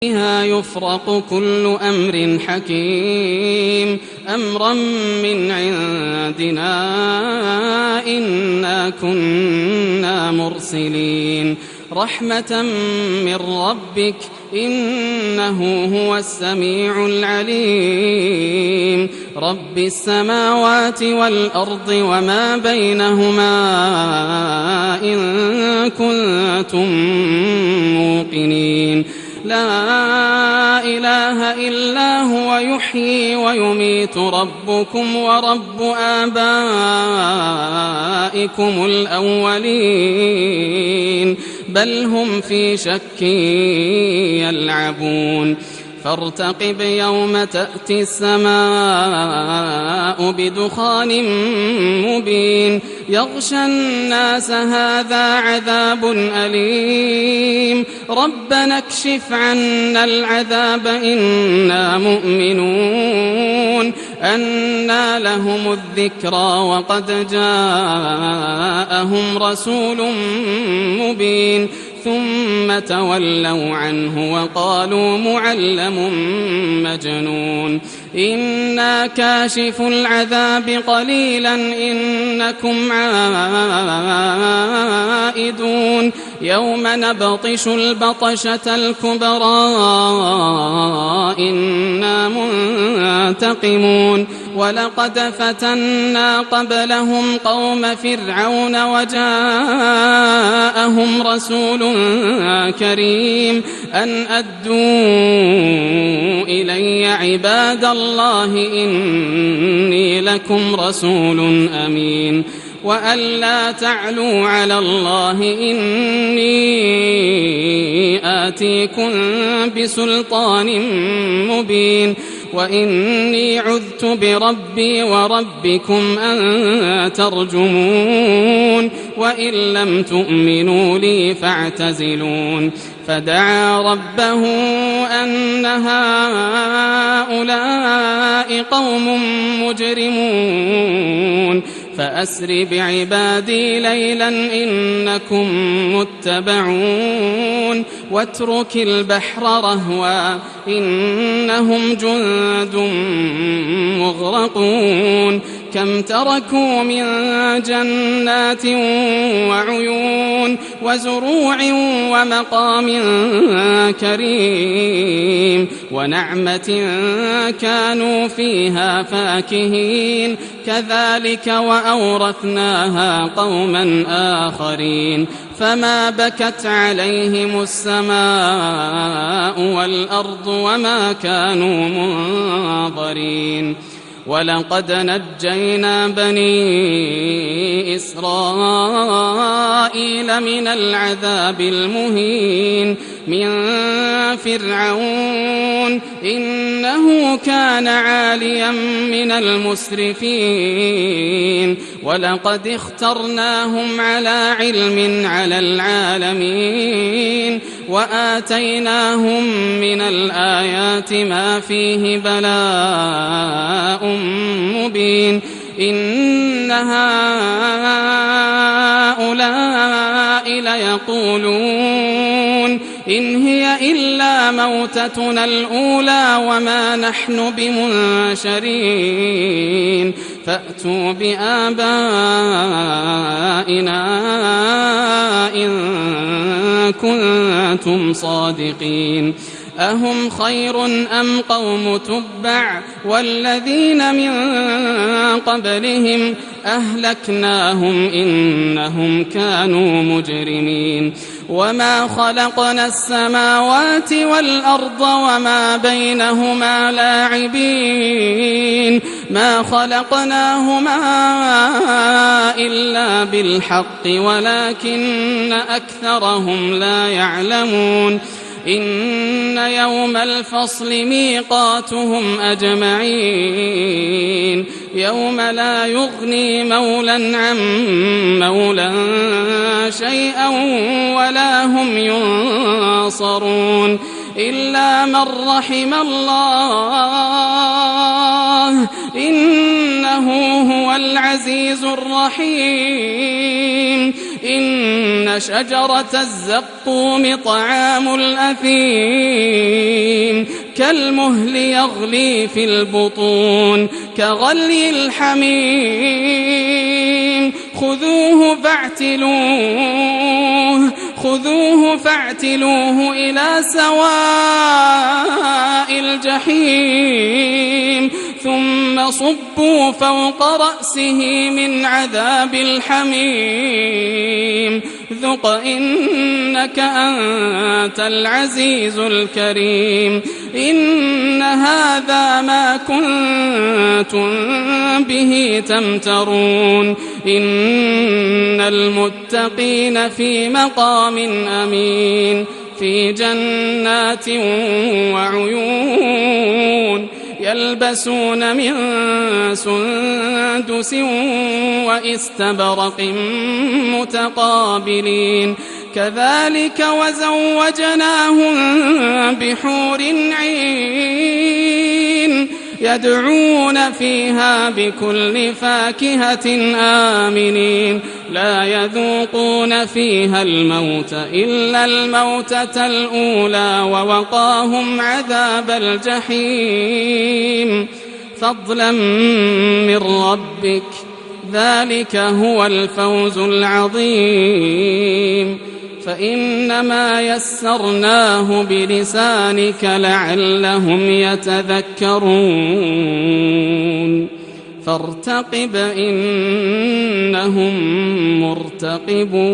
فيها يفرق كل أمر حكيم أمرا من عندنا إنا كنا مرسلين رحمة من ربك إنه هو السميع العليم رب السماوات والأرض وما بينهما إن كنتم موقنين لا إله إلا هو يحيي ويميت ربكم ورب آبائكم الأولين بل هم في شك يلعبون فارتقب يوم تأتي السماء بدخان مبين يغشى الناس هذا عذاب أليم ربنا اكشف عنا العذاب إنا مؤمنون أنى لهم الذكرى وقد جاءهم رسول مبين ثم تولوا عنه وقالوا معلم مجنون إنا كاشف العذاب قليلا إنكم عائدون يوم نبطش البطشة الكبرى إنا منتقمون ولقد فتنا قبلهم قوم فرعون وجاءهم رسول كريم أن أدوا إلي عباد الله إني لكم رسول أمين وأن لا تعلوا على الله إني آتيكم بسلطان مبين وإني عذت بربي وربكم أن ترجمون وإن لم تؤمنوا لي فاعتزلون فدعا ربه أن هؤلاء قوم مجرمون فأسر بعبادي ليلا إنكم متبعون واترك البحر رهوا إنهم جند مغرقون كم تركوا من جنات وعيون وزروع ومقام كريم ونعمة كانوا فيها فاكهين كذلك وأورثناها قوما آخرين فما بكت عليهم السماء والأرض وما كانوا منظرين ولقد نجينا بني إسرائيل من العذاب المهين من فرعون إنه كان عاليا من المسرفين ولقد اخترناهم على علم على العالمين وآتيناهم من الآيات ما فيه بلاء مبين إن هؤلاء ليقولون إن هي إلا موتتنا الأولى وما نحن بمنشرين فأتوا بآبائنا إن كنتم صادقين أهم خير أم قوم تبع والذين من قبلهم أهلكناهم إنهم كانوا مجرمين وما خلقنا السماوات والأرض وما بينهما لاعبين ما خلقناهما إلا بالحق ولكن أكثرهم لا يعلمون إن يوم الفصل ميقاتهم أجمعين يوم لا يغني مولا عن مولا شيئا ولا هم ينصرون إلا من رحم الله إنه هو العزيز الرحيم إن شجرة الزقوم طعام الأثيم كالمهل يغلي في البطون كغلي الحميم خذوه فاعتلوه إلى سواء الجحيم ثم صبوا فوق رأسه من عذاب الحميم ذق إنك أنت العزيز الكريم إن هذا ما كنتم به تمترون إن المتقين في مقام أمين في جنات وعيون يلبسون من سندس وإستبرق متقابلين كذلك وزوجناهم بحور عين يدعون فيها بكل فاكهة آمنين لا يذوقون فيها الموت إلا الموتة الأولى ووقاهم عذاب الجحيم فضلا من ربك ذلك هو الفوز العظيم فإنما يسرناه بلسانك لعلهم يتذكرون فارتقب إنهم مرتقبون